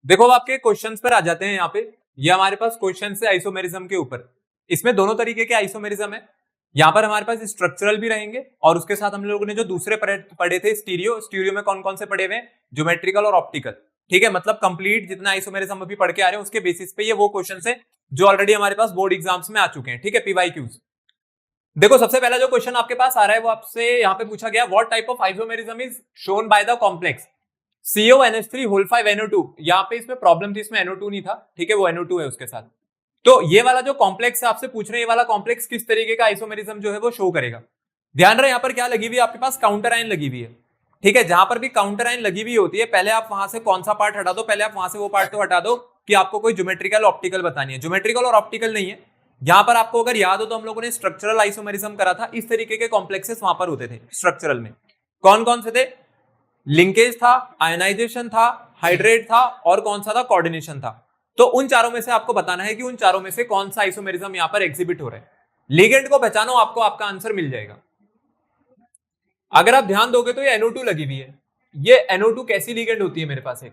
देखो अब आपके क्वेश्चंस पर आ जाते हैं। यहाँ पे ये हमारे पास क्वेश्चन है आइसोमेरिज्म के ऊपर। इसमें दोनों तरीके के आइसोमेरिज्म है। यहाँ पर हमारे पास स्ट्रक्चरल भी रहेंगे और उसके साथ हम लोगों ने जो दूसरे पढ़े थे स्टीरियो में कौन कौन से पढ़े हुए हैं, ज्योमेट्रिकल और ऑप्टिकल। ठीक है, मतलब कंप्लीट जितना आइसोमेरिज्म अभी पढ़ के आ रहे हैं उसके बेसिस पे ये वो क्वेश्चन है जो ऑलरेडी हमारे पास बोर्ड एग्जाम्स में आ चुके हैं। ठीक है, पीवाईक्यूज। देखो सबसे पहला जो क्वेश्चन आपके पास आ रहा है वो आपसे यहाँ पे पूछा गया, what type of isomerism is shown by the complex CONH3 whole 5 NO2। यहाँ पे इसमें प्रॉब्लम थी, इसमें NO2 नहीं था। ठीक है, वो NO2 है उसके साथ। तो ये वाला जो कॉम्प्लेक्स है आपसे पूछ रहे हैं, ये वाला कॉम्प्लेक्स किस तरीके का आइसोमेरिज्म जो है वो शो करेगा। ध्यान रहे यहाँ पर क्या लगी हुई है आपके पास, काउंटर आयन लगी हुई है। ठीक है, जहां पर भी काउंटर आयन लगी हुई होती है पहले आप वहां से कौन सा पार्ट हटा दो, पहले आप वहां से वो पार्ट तो हटा दो कि आपको कोई ज्योमेट्रिकल ऑप्टिकल बतानी है। ज्योमेट्रिकल और ऑप्टिकल नहीं है यहां पर। आपको अगर याद हो तो हम लोगों ने स्ट्रक्चरल आइसोमेरिज्म करा था, इस तरीके के कॉम्प्लेक्सेस वहां पर होते थे स्ट्रक्चरल में। कौन कौन से थे, लिंकेज था, आयनाइजेशन था, हाइड्रेट था और कौन सा था, कोऑर्डिनेशन था। तो उन चारों में से आपको बताना है कि उन चारों में से कौन सा आइसोमेरिज्म यहां पर एग्जिबिट हो रहा है। लिगेंड को पहचानो, आपको आपका आंसर मिल जाएगा। अगर आप ध्यान दोगे तो ये NO2 लगी हुई है। ये NO2 कैसी लिगेंड होती है मेरे पास,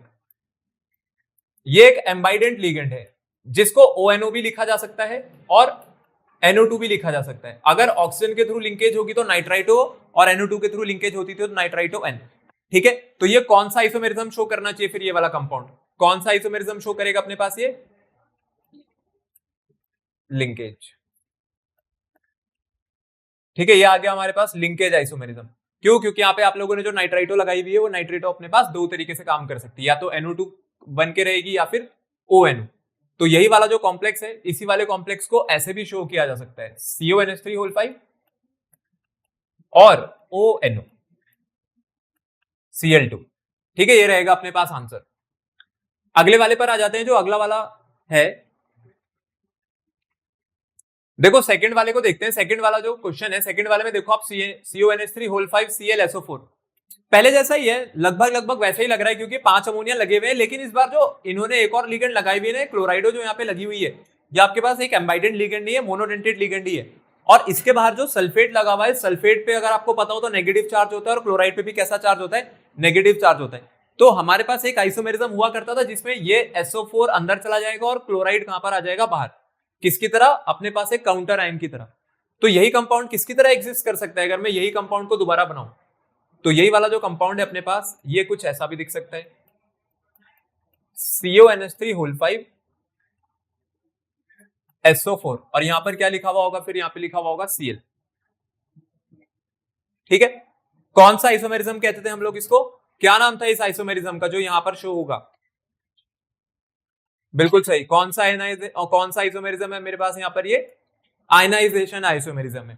ये एक एम्बाइडेंट लिगेंड है जिसको ONO भी लिखा जा सकता है और NO2 भी लिखा जा सकता है। अगर ऑक्सीजन के थ्रू लिंकेज होगी तो नाइट्राइटो और NO2 के थ्रू लिंकेज होती थी तो नाइट्राइटो N। ठीक है, तो ये कौन सा आइसोमेरिज्म शो करना चाहिए फिर, ये वाला कंपाउंड कौन सा आइसोमेरिज्म शो करेगा अपने पास, ये लिंकेज। ठीक है, ये आ गया हमारे पास लिंकेज आइसोमेरिज्म। क्यों, क्योंकि यहाँ पे आप लोगों ने जो नाइट्राइटो लगाई हुई है वो नाइट्राइटो अपने पास दो तरीके से काम कर सकती है, या तो NO2 बन के रहेगी या फिर ONO। तो यही वाला जो कॉम्प्लेक्स है, इसी वाले कॉम्प्लेक्स को ऐसे भी शो किया जा सकता है, CONH3 होल 5 और ONO Cl2। ठीक है, ये रहेगा अपने पास आंसर। अगले वाले पर आ जाते हैं, जो अगला वाला है। देखो सेकंड वाले को देखते हैं। सेकंड वाला जो क्वेश्चन है, सेकंड वाले में देखो आप CONH3 होल 5 ClSO4 पहले जैसा ही है, लगभग लगभग वैसे ही लग रहा है क्योंकि 5 अमोनिया लगे हुए हैं। लेकिन इस बार जो इन्होंने एक और लिगेंड लगाई हुई है, क्लोराइडो जो यहाँ पे लगी हुई है, ये आपके पास एक एम्बाइडेंट लिगेंड नहीं है, मोनोडेंटेड लिगेंड ही है। और इसके बाहर जो सल्फेट लगा हुआ है, सल्फेट पे अगर आपको पता हो तो नेगेटिव चार्ज होता है और क्लोराइड पे भी कैसा चार्ज होता है, नेगेटिव चार्ज होता है। तो हमारे पास एक आइसोमेरिज्म हुआ करता था जिसमें ये SO4 अंदर चला जाएगा और क्लोराइड कहां पर आ जाएगा, बाहर। किसकी तरह, अपने पास एक काउंटर आयन की तरह। तो यही कंपाउंड किसकी तरह एग्जिस्ट कर सकता है अगर मैं यही कंपाउंड को दोबारा बनाऊं, तो यही वाला जो कंपाउंड है अपने पास, ये कुछ ऐसा भी दिख सकता है, CONH3 होल 5 SO4 और यहां पर क्या लिखा हुआ होगा, फिर यहां पे लिखा हुआ होगा Cl। ठीक है, कौन सा आइसोमेरिज्म कहते थे हम लोग इसको, क्या नाम था इस आइसोमेरिज्म का जो यहां पर शो होगा, बिल्कुल सही। कौन सा कौन सा आइसोमेरिज्म है मेरे पास यहाँ पर, ये आयनाइजेशन आइसोमेरिज्म है।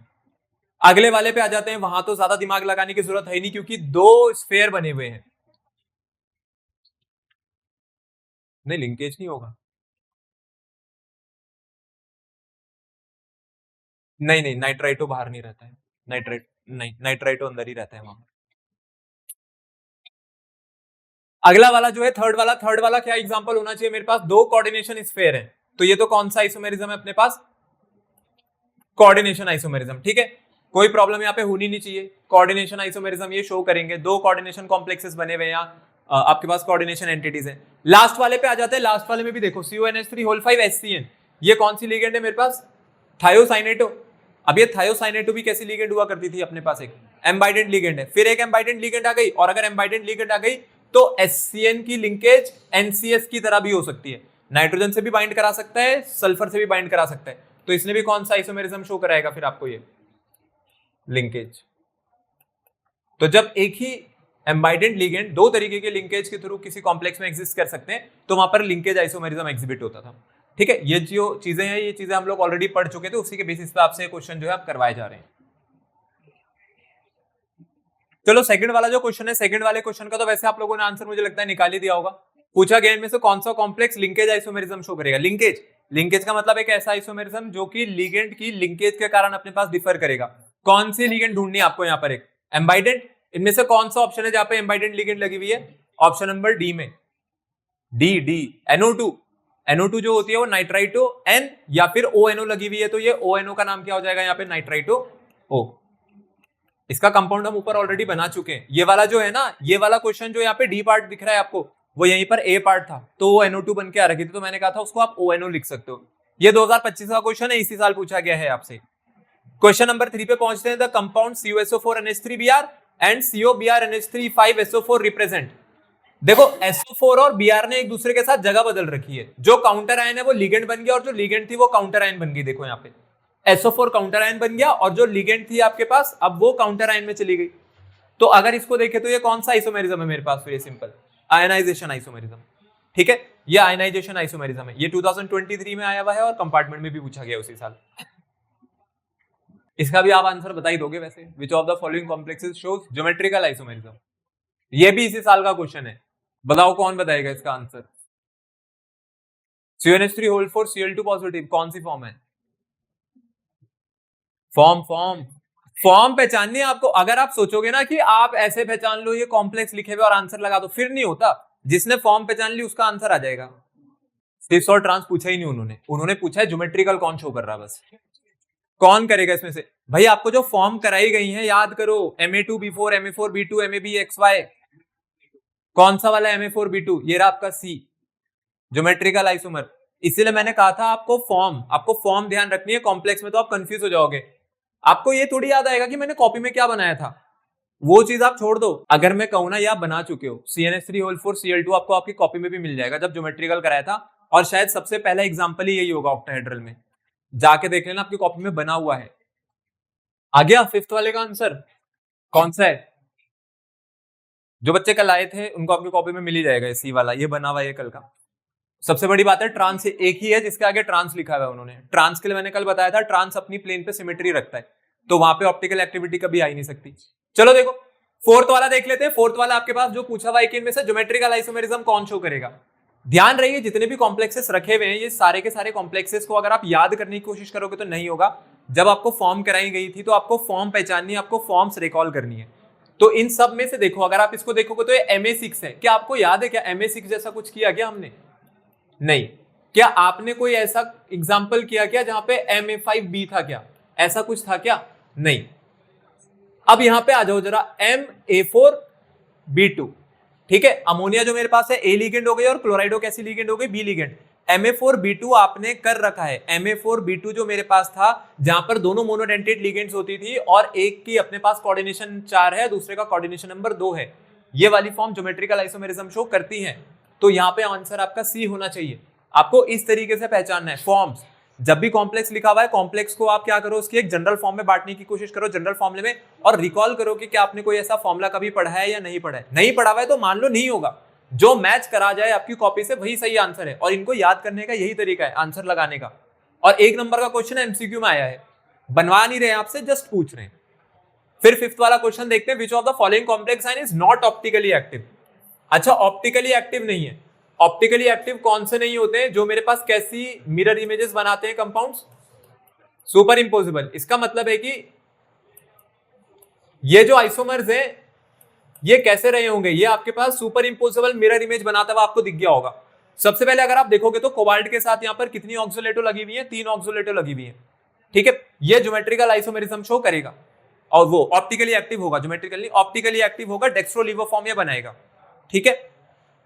अगले वाले पे आ जाते हैं, वहां तो ज्यादा दिमाग लगाने की जरूरत है नहीं क्योंकि दो स्फेयर बने हुए हैं। नहीं, लिंकेज नहीं होगा, नहीं नहीं, नाइट्राइटो बाहर नहीं रहता है। नाइट्राइट नहीं, नाइट्राइटो अंदर ही रहता है वहां। अगला वाला जो है थर्ड वाला क्या एग्जांपल होना चाहिए मेरे पास, दो कोऑर्डिनेशन स्फेयर है। तो ये तो कौन सा आइसोमेरिज्म है अपने पास, कोऑर्डिनेशन आइसोमेरिज्म। ठीक है, कोई प्रॉब्लम यहाँ पे होनी नहीं चाहिए। कोऑर्डिनेशन आइसोमेरिज्म ये शो करेंगे, दो कोऑर्डिनेशन कॉम्प्लेक्सेस बने हुए हैं, आपके पास कोऑर्डिनेशन एंटिटीज है। लास्ट वाले पे आ जाते हैं, लास्ट वाले में भी देखो CONH3 होल 5 HCN, ये कौन सी लिगेंड है मेरे पास, थायोसाइनेटो। अब ये थायोसाइनेटो भी कैसी लिगेंड हुआ करती थी अपने पास, एक एम्बाइडेंट लिगेंड है। फिर एक एम्बाइडेंट लिगेंड आ गई, और अगर एम्बाइडेंट लिगेंड आ गई तो HCN की लिंकेज NCS की तरह भी हो सकती है, नाइट्रोजन से भी बाइंड करा सकता है, सल्फर से भी बाइंड करा सकता है। तो इसने भी कौन सा आइसोमेरिज्म शो कराएगा फिर आपको, ये लिंकेज। तो जब एक ही एम्बाइडेंट लिगेंड दो तरीके के लिंकेज के थ्रू किसी कॉम्प्लेक्स में एग्जिस्ट कर सकते हैं तो वहां पर लिंकेज आइसोमेरिज्म एग्जिबिट होता था। ठीक है, ये जो चीजें हैं, ये चीजें हम लोग ऑलरेडी पढ़ चुके थे, उसी के बेसिस पे आपसे क्वेश्चन जो है आप करवाए जा रहे हैं। चलो सेकंड वाला जो क्वेश्चन है, सेकंड वाले क्वेश्चन का तो वैसे आप लोगों ने आंसर मुझे लगता है निकाल ही दिया होगा। पूछा गया इनमें से कौन सा कॉम्प्लेक्स लिंकेज आइसोमेरिज्म शो करेगा। लिंकेज, लिंकेज का मतलब एक ऐसा आइसोमेरिज्म जो कि लिगेंड की लिंकेज के कारण अपने पास डिफर करेगा। कौन सी लिगेंड ढूंढनी है आपको यहाँ पर, एक एम्बाइडेंट। इनमें से कौन सा ऑप्शन है जहां पे एम्बाइडेंट लिगेंड लगी हुई है, ऑप्शन नंबर डी में, डी डी NO2। NO2 जो होती है वो नाइट्राइटो N या फिर ONO लगी हुई है, तो ये ONO का नाम क्या हो जाएगा यहाँ पे, नाइट्राइटो O। इसका कंपाउंड हम ऊपर ऑलरेडी बना चुके हैं। ये वाला जो है ना, ये वाला क्वेश्चन जो यहाँ पे डी पार्ट दिख रहा है आपको, वो यहीं पर ए पार्ट था तो वो NO2 बन के आ रखी थी, तो मैंने कहा था उसको आप ONO लिख सकते हो। ये 2025 का क्वेश्चन है, इसी साल पूछा गया है आपसे। क्वेश्चन नंबर 3 पे पहुंचते हैं। The compound CuSO4NH3Br and COBrNH3 5SO4 represent. देखो SO4 और Br ने एक दूसरे के साथ जगह बदल रखी है। जो काउंटर आयन है वो लिगेंड बन गया और जो लिगेंड थी वो काउंटर आयन बन गई। देखो यहाँ पे SO4 काउंटर आयन बन गया और जो लिगेंड थी आपके पास अब वो काउंटर आयन में चली गई। तो अगर इसको देखें तो ये कौन सा आइसोमेरिज्म है मेरे पास? फिर ये सिंपल आयनाइजेशन आइसोमेरिज्म। ठीक है, ये आयनाइजेशन आइसोमेरिज्म है। ये 2023 में आया हुआ है और कंपार्टमेंट में भी पूछा गया उसी साल। इसका भी आप आंसर बता ही दोगे वैसे। Which of the following complexes shows geometrical isomerism? ये भी इसी साल का क्वेश्चन है। बताओ कौन बताएगा इसका आंसर? CnH3 Cl2 पॉजिटिव कौन सी फॉर्म है? फॉर्म पहचाननी है आपको। अगर आप सोचोगे ना कि आप ऐसे पहचान लो ये कॉम्प्लेक्स लिखे हुए और आंसर लगा दो, फिर नहीं होता। जिसने फॉर्म पहचान ली उसका आंसर आ जाएगा। सिस और ट्रांस पूछा ही नहीं उन्होंने पूछा है ज्योमेट्रिकल कौन शो कर रहा है बस। कौन करेगा इसमें से? भाई आपको जो फॉर्म कराई गई है याद करो, Ma2B4 Ma4B2 MABXY। कौन सा वाला Ma4B2? ये रहा आपका C, ज्योमेट्रिकल आइसोमर। इसीलिए मैंने कहा था आपको फॉर्म ध्यान रखनी है। कॉम्प्लेक्स में तो आप कंफ्यूज हो जाओगे। आपको ये थोड़ी याद आएगा कि मैंने कॉपी में क्या बनाया था, वो चीज आप छोड़ दो। अगर मैं कहूं ना ये आप बना चुके हो, CnH3 Cl2 आपको आपकी कॉपी में भी मिल जाएगा जब ज्योमेट्रिकल कराया था, और शायद सबसे पहला एग्जांपल ही यही होगा ऑक्टाहेड्रल में। जाके देख लेना आपकी कॉपी में बना हुआ है। आ गया फिफ्थ वाले का आंसर? कौन सा है? जो बच्चे कल आए थे उनको आपकी कॉपी में मिल ही जाएगा। सी वाला ये बना हुआ है कल का। सबसे बड़ी बात है ट्रांस एक ही है जिसके आगे ट्रांस लिखा हुआ है उन्होंने। ट्रांस के लिए मैंने कल बताया था ट्रांस अपनी प्लेन पे सिमेट्री रखता है, तो वहां पे ऑप्टिकल एक्टिविटी कभी आ ही नहीं सकती। चलो देखो फोर्थ वाला देख लेते हैं। फोर्थ वाला आपके पास जो पूछा हुआ है कि इनमें से ज्योमेट्रिकल आइसोमेरिज्म कौन शो करेगा। ध्यान रहिए जितने भी कॉम्प्लेक्सेस रखे हुए हैं ये सारे के सारे कॉम्प्लेक्सेस को अगर आप याद करने की कोशिश करोगे तो नहीं होगा। जब आपको फॉर्म कराई गई थी तो आपको फॉर्म पहचाननी है, आपको फॉर्म्स रिकॉल करनी है। तो इन सब में से देखो, अगर आप इसको देखोगे तो ये Ma6 है। क्या आपको याद है क्या Ma6 जैसा कुछ किया क्या हमने? नहीं। क्या आपने कोई ऐसा एग्जाम्पल किया क्या जहां पे Ma5B था? क्या ऐसा कुछ था क्या? नहीं। अब यहां पे आ जाओ जरा, Ma4B2। ठीक है, अमोनिया जो मेरे पास है A लिगेंड हो गई और क्लोराइडो कैसी लिगेंड हो गई? B ligand. Ma4B2 आपने कर रखा है। Ma4B2 जो मेरे पास था जहां पर दोनों मोनोडेंटेट लिगेंड्स होती थी और एक की अपने पास कोऑर्डिनेशन 4 है, दूसरे का कोऑर्डिनेशन नंबर 2 है। ये वाली फॉर्म ज्योमेट्रिकल आइसोमेरिज्म शो करती है। तो यहाँ पे आंसर आपका C होना चाहिए। आपको इस तरीके से पहचानना है फॉर्म्स। जब भी कॉम्प्लेक्स लिखा हुआ है, कॉम्प्लेक्स को आप क्या करो, उसकी एक जनरल फॉर्म में बांटने की कोशिश करो, जनरल फॉर्मूले में, और रिकॉल करो कि क्या आपने कोई ऐसा फॉर्मूला कभी पढ़ा है या नहीं पढ़ा है। नहीं पढ़ा हुआ है तो मान लो नहीं होगा। जो मैच करा जाए आपकी कॉपी से वही सही आंसर है, और इनको याद करने का यही तरीका है आंसर लगाने का। और 1 नंबर का क्वेश्चन MCQ में आया है, बनवा नहीं रहे आपसे, जस्ट पूछ रहे हैं। फिर फिफ्थ वाला क्वेश्चन देखते हैं। Which of the following complex ion is not optically active? अच्छा, ऑप्टिकली एक्टिव नहीं है। ऑप्टिकली एक्टिव कौन से नहीं होते हैं? जो मेरे पास कैसी मिरर इमेजेस बनाते हैं कंपाउंड्स? सुपर इंपोजिबल। इसका मतलब है कि ये जो आइसोमर्स हैं ये कैसे रहे होंगे? ये आपके पास सुपर इंपोजिबल मिरर इमेज बनाता हुआ आपको दिख गया होगा। सबसे पहले अगर आप देखोगे तो कोबाल्ट के साथ यहां पर कितनी ऑक्सोलेटो लगी हुई है? 3 ऑक्सोलेटो लगी हुई है। ठीक है, ये ज्योमेट्रिकल आइसोमेरिज्म शो करेगा और वो ऑप्टिकली एक्टिव होगा। ज्योमेट्रिकली ऑप्टिकली एक्टिव होगा, डेक्स्ट्रोलिवोफॉर्म ये बनाएगा। ठीक है,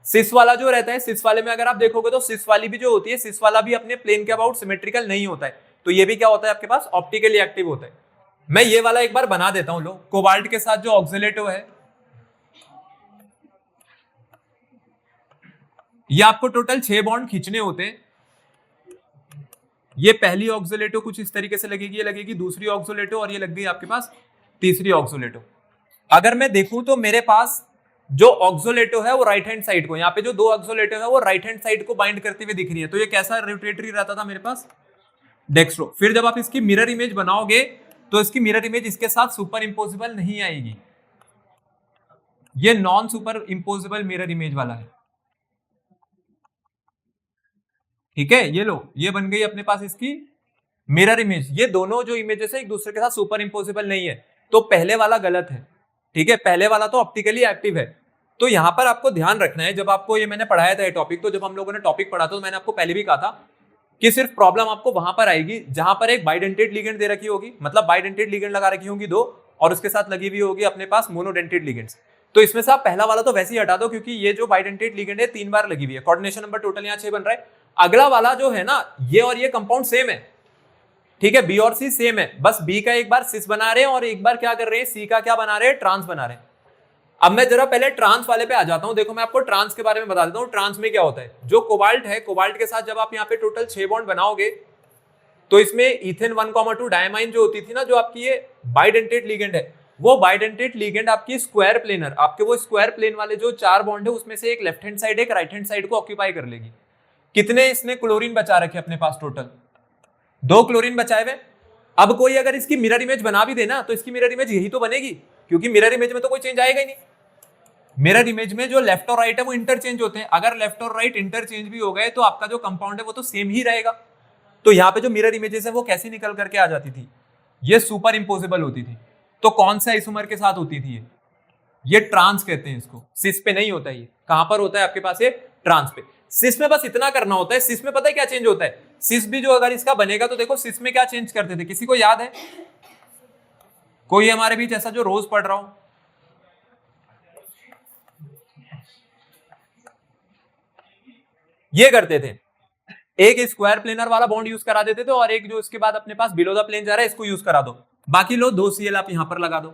सिस वाला जो रहता है, सिस वाले में अगर आप देखोगे तो सिस वाली भी जो होती है, सिस वाला भी अपने प्लेन के अबाउट सिमेट्रिकल नहीं होता है। तो ये भी क्या होता है आपके पास? ऑप्टिकली एक्टिव होता है। मैं ये वाला एक बार बना देता हूं। लो, कोबाल्ट के साथ जो ऑक्सिलेटो है, ये आपको टोटल 6 बॉन्ड खींचने होते हैं। ये पहली ऑक्सिलेटो कुछ इस तरीके से लगेगी, ये लगेगी दूसरी ऑक्सिलेटो, और ये लग गई आपके पास तीसरी ऑक्सिलेटो। अगर मैं देखूं तो मेरे पास जो ऑक्सोलेटो है वो राइट हैंड साइड को, यहाँ पे जो 2 ऑक्सोलेटो है वो राइट हैंड साइड को बाइंड करते हुए दिख रही है। तो ये कैसा रोटेटरी रहता था मेरे पास? डेक्स्ट्रो। फिर जब आप इसकी मिरर इमेज बनाओगे तो इसकी मिरर इमेज इसके साथ सुपर इंपोजिबल नहीं आएगी। ये नॉन सुपर इंपोजिबल मिरर इमेज वाला है। ठीक है, ये लो, ये बन गई अपने पास इसकी मिरर इमेज। ये दोनों जो इमेजेस है एक दूसरे के साथ सुपर इंपोजिबल नहीं है, तो पहले वाला गलत है। ठीक है, पहले वाला तो ऑप्टिकली एक्टिव है। तो यहां पर आपको ध्यान रखना है, जब आपको ये मैंने पढ़ाया था ये टॉपिक, तो जब हम लोगों ने टॉपिक पढ़ा था तो मैंने आपको पहले भी कहा था कि सिर्फ प्रॉब्लम आपको वहां पर आएगी जहां पर एक बाइडेंटेड लिगेंड दे रखी होगी, मतलब बाइडेंटेड लिगेंड लगा रखी होगी 2, और उसके साथ लगी हुई होगी अपने पास मोनोडेंटेड लिगेंड्स। तो इसमें से आप पहला वाला तो वैसे ही हटा दो, क्योंकि ये जो बाइडेंटेट लिगेंड है 3 बार लगी हुई है, कोऑर्डिनेशन नंबर टोटल यहाँ 6 बन रहा है। अगला वाला जो है ना, ये और ये कंपाउंड सेम है, ठीक है, बी और सी सेम है, बस बी का एक बार सिस बना रहे हैं और एक बार क्या कर रहे हैं, सी का क्या बना रहे हैं, ट्रांस बना रहे हैं। अब मैं जरा पहले ट्रांस वाले पे आ जाता हूं। देखो मैं आपको ट्रांस के बारे में बता देता हूं, ट्रांस में क्या होता है। जो कोबाल्ट है, कोबाल्ट के साथ जब आप यहाँ पे टोटल 6 बॉन्ड बनाओगे, तो इसमें इथेन 1,2 डायमाइन जो होती थी ना, जो आपकी ये बाइडेंटेट लिगेंड है, वो बाइडेंटेट लिगेंड आपकी स्क्वायर प्लेनर, आपके वो स्क्वायर प्लेन वाले जो 4 बॉन्ड है उसमें से एक लेफ्ट हैंड साइड एक राइट हैंड साइड को ऑक्यूपाई कर लेगी। कितने इसने क्लोरीन बचा रखे अपने पास, टोटल 2 क्लोरीन बचाए हुए। अब कोई अगर इसकी मिरर इमेज बना भी देना, तो इसकी मिरर इमेज यही तो बनेगी, क्योंकि मिरर इमेज में तो कोई चेंज आएगा ही नहीं। मिरर इमेज में जो लेफ्ट और राइट है वो इंटरचेंज होते हैं, अगर लेफ्ट और राइट इंटरचेंज भी हो गए तो आपका जो कंपाउंड है वो तो सेम ही रहेगा। तो यहाँ पे जो मिरर इमेजेस है वो कैसे निकल करके आ जाती थी, ये सुपर इंपोजिबल होती थी। तो कौन सा आइसोमर के साथ होती थी ये ट्रांस कहते हैं इसको, सिस पे नहीं होता। ये कहां पर होता है आपके पास, ये ट्रांस पे। सिस में बस इतना करना होता है, सिस में पता है क्या चेंज होता है, सिस भी जो अगर इसका बनेगा तो देखो सिस में क्या चेंज करते थे, किसी को याद है, कोई हमारे बीच ऐसा जो रोज पढ़ रहा हो। ये करते थे, एक स्क्वायर प्लेनर वाला बॉन्ड यूज करा देते थे और एक जो इसके बाद अपने पास बिलो द प्लेन जा रहा है इसको यूज करा दो, बाकी लो 2 Cl आप यहां पर लगा दो।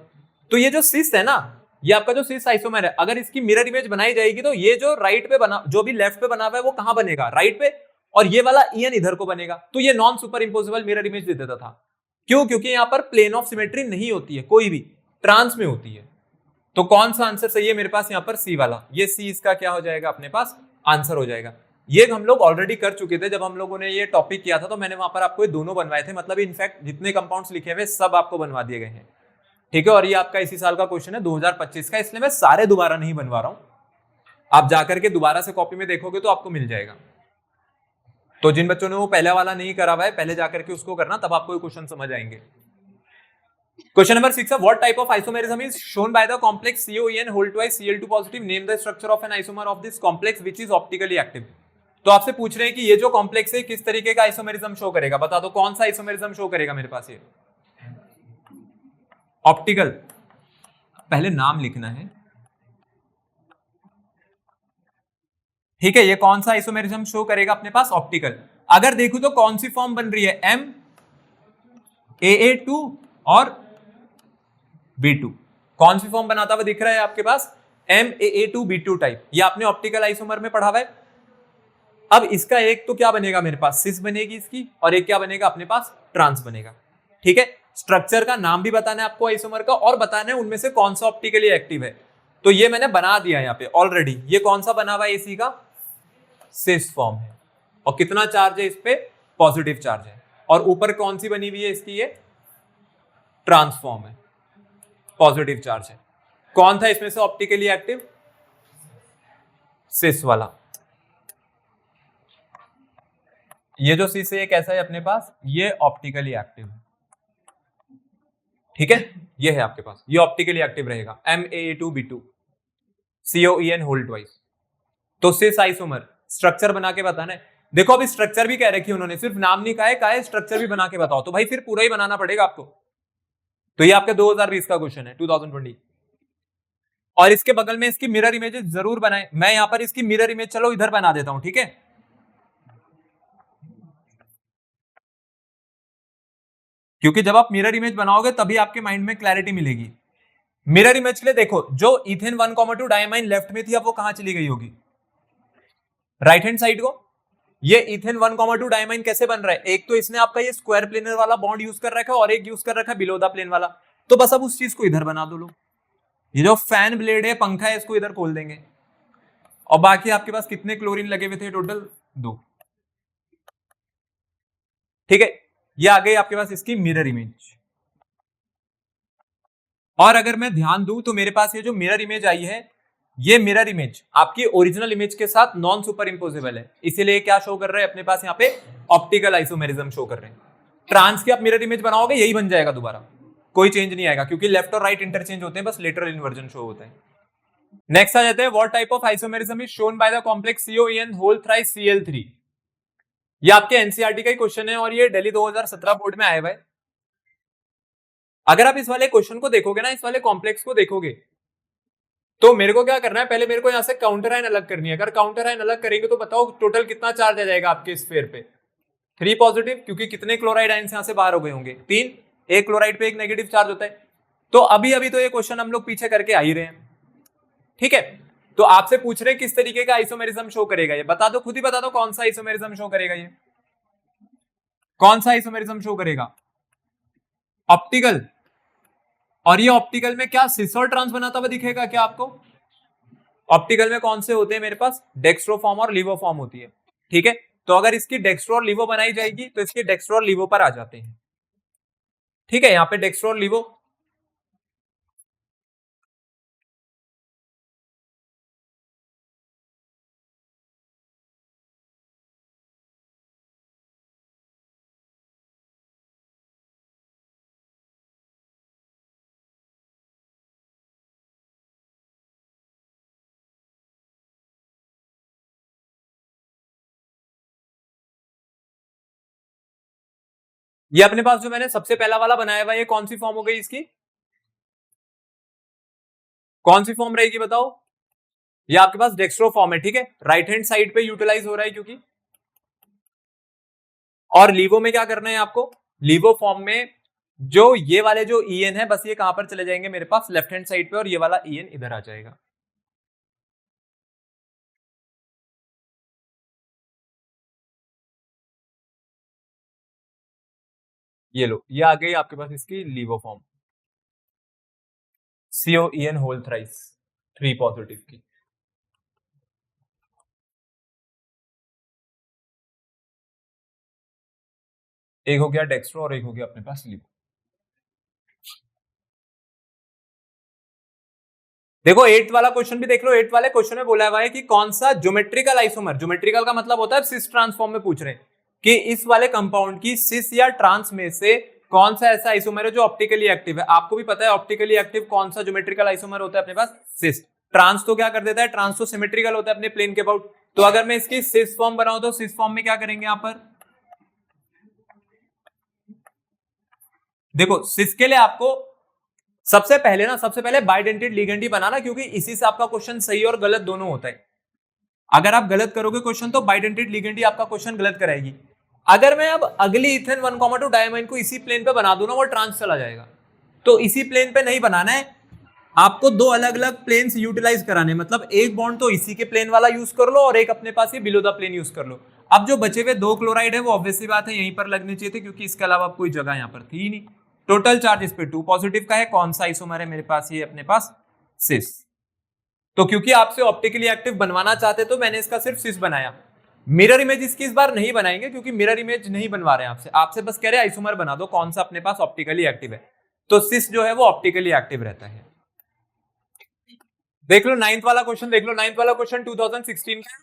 तो ये जो सिस है ना, ये आपका जो सिस आइसोमर है, अगर इसकी मिरर इमेज बनाई जाएगी तो ये जो राइट पे बना, जो भी लेफ्ट पे बना हुआ है वो कहां बनेगा, राइट पे, और ये वाला ईएन इधर को बनेगा। तो ये नॉन सुपर इंपोजिबल मिरर इमेज दे देता था। क्यों? क्योंकि यहां पर प्लेन ऑफ सिमेट्री नहीं होती है कोई भी, ट्रांस में होती है। तो कौन सा आंसर सही है मेरे पास यहाँ पर, सी वाला। ये सी इसका क्या हो जाएगा अपने पास, आंसर हो जाएगा। ये हम लोग ऑलरेडी कर चुके थे जब हम लोगों ने ये टॉपिक किया था, तो मैंने वहां पर आपको ये दोनों बनवाए थे, मतलब इनफैक्ट जितने कंपाउंड्स लिखे हुए सब आपको बनवा दिए गए हैं, ठीक है। और ये आपका इसी साल का क्वेश्चन है 2025 का, इसलिए मैं सारे दोबारा नहीं बनवा रहा हूं। आप जाकर के दोबारा से कॉपी में देखोगे तो आपको मिल जाएगा। तो जिन बच्चों ने वो पहला वाला नहीं करा हुआ है, पहले जाकर के उसको करना, तब आपको क्वेश्चन समझ आएंगे। Question number 6 है, what type of isomerism is shown by the complex COEN whole twice Cl2 positive? Name the structure of an isomer of this complex which is optically active. तो आपसे पूछ रहे हैं कि ये जो कॉम्प्लेक्स है किस तरीके का आइसोमेरिज्म शो करेगा, बता दो कौन सा आइसोमेरिज्म शो करेगा मेरे पास। ये ऑप्टिकल, पहले नाम लिखना है, ठीक है। ये कौन सा आइसोमेरिज्म शो करेगा अपने पास, ऑप्टिकल। अगर देखो तो कौन सी फॉर्म बन रही है, MAA2 और B2, कौन सी फॉर्म बनाता हुआ दिख रहा है आपके पास, MAA2 B2 टाइप। ये आपने ऑप्टिकल आइसोमर में पढ़ा हुआ है। अब इसका एक तो क्या बनेगा मेरे पास, सिस बनेगी इसकी, और एक क्या बनेगा अपने पास, ट्रांस बनेगा, ठीक है। स्ट्रक्चर का नाम भी बताना है आपको आइसोमर का, और बताना है उनमें से कौन सा ऑप्टिकली एक्टिव है। तो ये मैंने बना दिया यहाँ पे ऑलरेडी। ये कौन सा बना हुआ है इसी का, सिस फॉर्म है, और कितना चार्ज है इस पे, पॉजिटिव चार्ज है। और ऊपर कौन सी बनी हुई है इसकी, ये ट्रांसफॉर्म है, पॉजिटिव चार्ज है। कौन था इसमें से ऑप्टिकली एक्टिव, सिस वाला। ये जो सिस है ये कैसा है अपने पास, ये ऑप्टिकली एक्टिव है, ठीक है। ये है आपके पास, ये ऑप्टिकली एक्टिव रहेगा, MAA2B2 COEN होल ट्वाइस। तो सिस आइसोमर स्ट्रक्चर बना के बताना है। देखो अभी स्ट्रक्चर भी कह रखी है उन्होंने, सिर्फ नाम नहीं कहा है स्ट्रक्चर भी बना के बताओ, तो भाई फिर पूरा ही बनाना पड़ेगा आपको। तो ये आपके 2020 का क्वेश्चन है, 2020। और इसके बगल में इसकी मिरर इमेजेस जरूर बनाए। मैं यहां पर इसकी मिरर इमेज चलो इधर बना देता हूं, ठीक है। क्योंकि जब आप मिरर इमेज बनाओगे तभी आपके माइंड में क्लैरिटी मिलेगी। मिरर इमेज के लिए देखो, जो इथेन 1,2 डायमाइन लेफ्ट में थी, अब वो कहां चली गई होगी, राइट हैंड साइड को। ये इथेन 1,2 डायमाइन कैसे बन रहा है, एक तो इसने आपका ये स्क्वायर प्लेनर वाला बॉन्ड यूज कर रखा है और एक यूज कर रखा है बिलो द प्लेन वाला। तो बस अब उस चीज को इधर बना दो लोग। ये जो फैन ब्लेड है, पंखा है, इसको इधर खोल देंगे। और बाकी आपके पास कितने क्लोरीन लगे हुए थे, टोटल 2, ठीक है। ये आ गई आपके पास इसकी मिरर इमेज। और अगर मैं ध्यान दूं तो मेरे पास ये जो मिरर इमेज आई है, ये मिरर इमेज आपकी ओरिजिनल इमेज के साथ नॉन सुपर इंपोजिबल है, इसीलिए क्या शो कर रहे हैं अपने पास यहाँ पे, ऑप्टिकल आइसोमेरिज्म शो कर रहे हैं। ट्रांस की आप मिरर इमेज बनाओगे यही बन जाएगा दोबारा, कोई चेंज नहीं आएगा, क्योंकि लेफ्ट और राइट इंटरचेंज होते हैं, बस लेटरल इन्वर्जन शो होता है। नेक्स्ट आ जाते हैं, what type of isomerism is shown by the complex COEN whole thrice Cl3। ये आपके एनसीईआरटी का ही क्वेश्चन है और ये दिल्ली 2017 बोर्ड में आया हुआ है। अगर आप इस वाले क्वेश्चन को देखोगे ना, इस वाले कॉम्प्लेक्स को देखोगे, तो मेरे को क्या करना है, पहले मेरे को यहाँ से काउंटर आयन अलग करनी है। अगर काउंटर आयन अलग करेंगे तो बताओ टोटल कितना चार्ज आ जाएगा आपके स्फीयर पे? 3 पॉजिटिव, क्योंकि कितने क्लोराइड आयन्स यहाँ से बाहर हो गए होंगे? 3। एक क्लोराइड पे एक नेगेटिव चार्ज होता है। तो अभी अभी तो ये क्वेश्चन हम लोग पीछे करके आ ही रहे हैं, ठीक है। तो आपसे पूछ रहे हैं किस तरीके का आइसोमेरिज्म शो करेगा ये, बता दो, खुद ही बता दो कौन सा आइसोमेरिज्म शो करेगा ये, कौन सा आइसोमेरिज्म शो करेगा? ऑप्टिकल। और ये ऑप्टिकल में क्या सिस और ट्रांस बनाता हुआ दिखेगा क्या आपको? ऑप्टिकल में कौन से होते हैं मेरे पास? डेक्स्ट्रो फॉर्म और लिवो फॉर्म होती है, ठीक है। तो अगर इसकी डेक्स्ट्रो और लिवो बनाई जाएगी तो इसके डेक्स्ट्रो और लिवो पर आ जाते हैं, ठीक है। यहां पे डेक्स्ट्रो और लिवो, ये अपने पास जो मैंने सबसे पहला वाला बनाया हुआ, ये कौन सी फॉर्म हो गई इसकी? कौन सी फॉर्म रहेगी बताओ? ये आपके पास डेक्स्ट्रो फॉर्म है, ठीक है। राइट हैंड साइड पे यूटिलाइज हो रहा है क्योंकि। और लीवो में क्या करना है आपको? लीवो फॉर्म में जो ये वाले जो ईएन है, बस ये कहां पर चले जाएंगे मेरे पास? लेफ्ट हैंड साइड पे, और ये वाला ईएन इधर आ जाएगा। ये लो, ये आ गई आपके पास इसकी लीवो form, COEN whole thrice 3 positive की। एक हो गया डेक्स्ट्रो और एक हो गया अपने पास लीवो। देखो 8th वाला क्वेश्चन भी देख लो। 8th वाले क्वेश्चन में बोला हुआ है कि कौन सा ज्योमेट्रिकल आइसोमर, ज्योमेट्रिकल का मतलब होता है सिस ट्रांसफॉर्म में पूछ रहे हैं कि इस वाले कंपाउंड की सिस या ट्रांस में से कौन सा ऐसा आइसोमर है जो ऑप्टिकली एक्टिव है। आपको भी पता है ऑप्टिकली एक्टिव कौन सा ज्योमेट्रिकल आइसोमर होता है अपने पास? सिस। ट्रांस तो क्या कर देता है? ट्रांस तो सिमेट्रिकल होता है अपने प्लेन के अबाउट। तो अगर मैं इसकी सिस फॉर्म बनाऊं तो सिस फॉर्म में क्या करेंगे यहां पर? देखो सिस के लिए आपको सबसे पहले बाइडेंटेड लिगेंड ही बनाना, क्योंकि इसी से आपका क्वेश्चन सही और गलत दोनों होता है। अगर आप गलत करोगे क्वेश्चन तो बाइडेंटेड लिगेंड ही आपका क्वेश्चन गलत कराएगी। अगर मैं अब अगली इथेन 1,2 डायमाइन को इसी प्लेन पे बना दूं ना, वो ट्रांस चला जाएगा। तो इसी प्लेन पे नहीं बनाना है आपको, दो अलग अलग प्लेन्स यूटिलाइज कराने। मतलब एक बॉन्ड तो इसी के प्लेन वाला यूज कर लो और एक अपने पास ही बिलो द प्लेन यूज कर लो। अब जो बचे हुए 2 क्लोराइड है वो ऑब्वियसली बात है यहीं पर लगनी चाहिए थे, क्योंकि इसके अलावा कोई जगह यहां पर थी ही नहीं। टोटल चार्ज इस पे 2 पॉजिटिव का है। कौन सा आइसोमर है मेरे पास? ये अपने पास सिस। तो क्योंकि आपसे ऑप्टिकली एक्टिव बनवाना चाहते तो मैंने इसका सिर्फ सिस बनाया। मिरर इमेज इसकी इस बार नहीं बनाएंगे, क्योंकि मिरर इमेज नहीं बनवा रहे हैं आपसे बस कह रहे हैं आइसोमर बना दो कौन सा अपने पास ऑप्टिकली एक्टिव है। तो सिस जो है वो ऑप्टिकली एक्टिव रहता है। देख लो 9th वाला क्वेश्चन, देख लो 9th वाला क्वेश्चन 2016 का।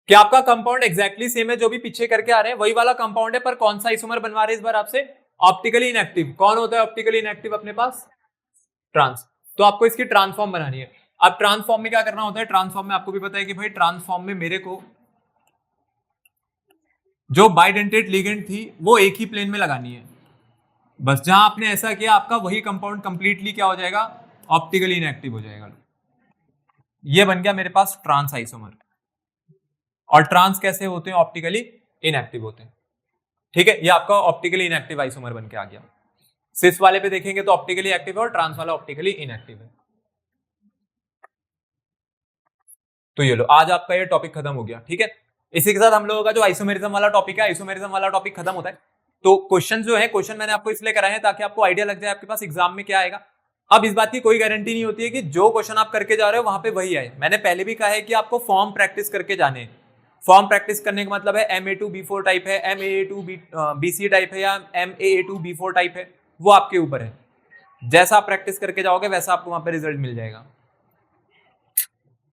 क्या आपका कंपाउंड एक्जैक्टली सेम है जो भी पीछे करके आ रहे हैं, वही वाला कंपाउंड है, पर कौन सा आइसोमर बनवा रहे हैं इस बार आपसे? Optically inactive. कौन होता है ऑप्टिकली इनएक्टिव अपने पास? ट्रांस। तो आपको इसकी ट्रांसफॉर्म बनानी है। अब ट्रांसफॉर्म में क्या करना होता है? ट्रांसफॉर्म में आपको भी पता है कि भाई ट्रांसफॉर्म में मेरे को जो बाइडेंटेड लिगेंड थी वो एक ही प्लेन में लगानी है। बस जहां आपने ऐसा किया आपका वही कंपाउंड कंप्लीटली क्या हो जाएगा? ऑप्टिकली इनएक्टिव हो जाएगा। ये बन गया मेरे पास ट्रांस आइसोमर। और ट्रांस कैसे होते हैं? ऑप्टिकली इनएक्टिव होते हैं, ठीक है। ये आपका ऑप्टिकली इनएक्टिव आइसोमर बन के आ गया। सिस वाले पे देखेंगे तो ऑप्टिकली एक्टिव है और ट्रांस वाला ऑप्टिकली इनएक्टिव है। तो ये लो, आज आपका ये टॉपिक खत्म हो गया, ठीक है। इसी के साथ हम लोगों का जो आइसोमेरिज्म वाला टॉपिक है, आइसोमेरिज्म वाला टॉपिक खत्म होता है। तो क्वेश्चन जो है, क्वेश्चन मैंने आपको इसलिए कराए हैं ताकि आपको आइडिया लग जाए आपके पास एग्जाम में क्या आएगा। अब इस बात की कोई गारंटी नहीं होती है कि जो क्वेश्चन आप करके जा रहे हो वहां पे वही आए। मैंने पहले भी कहा है कि आपको फॉर्म प्रैक्टिस करके जाने हैं। फॉर्म प्रैक्टिस करने का मतलब है MA2B4 टाइप है, MAA2BC टाइप है, या MAA2B4 टाइप है, वो आपके ऊपर है। जैसा आप प्रैक्टिस करके जाओगे वैसा आपको वहां पे रिजल्ट मिल जाएगा।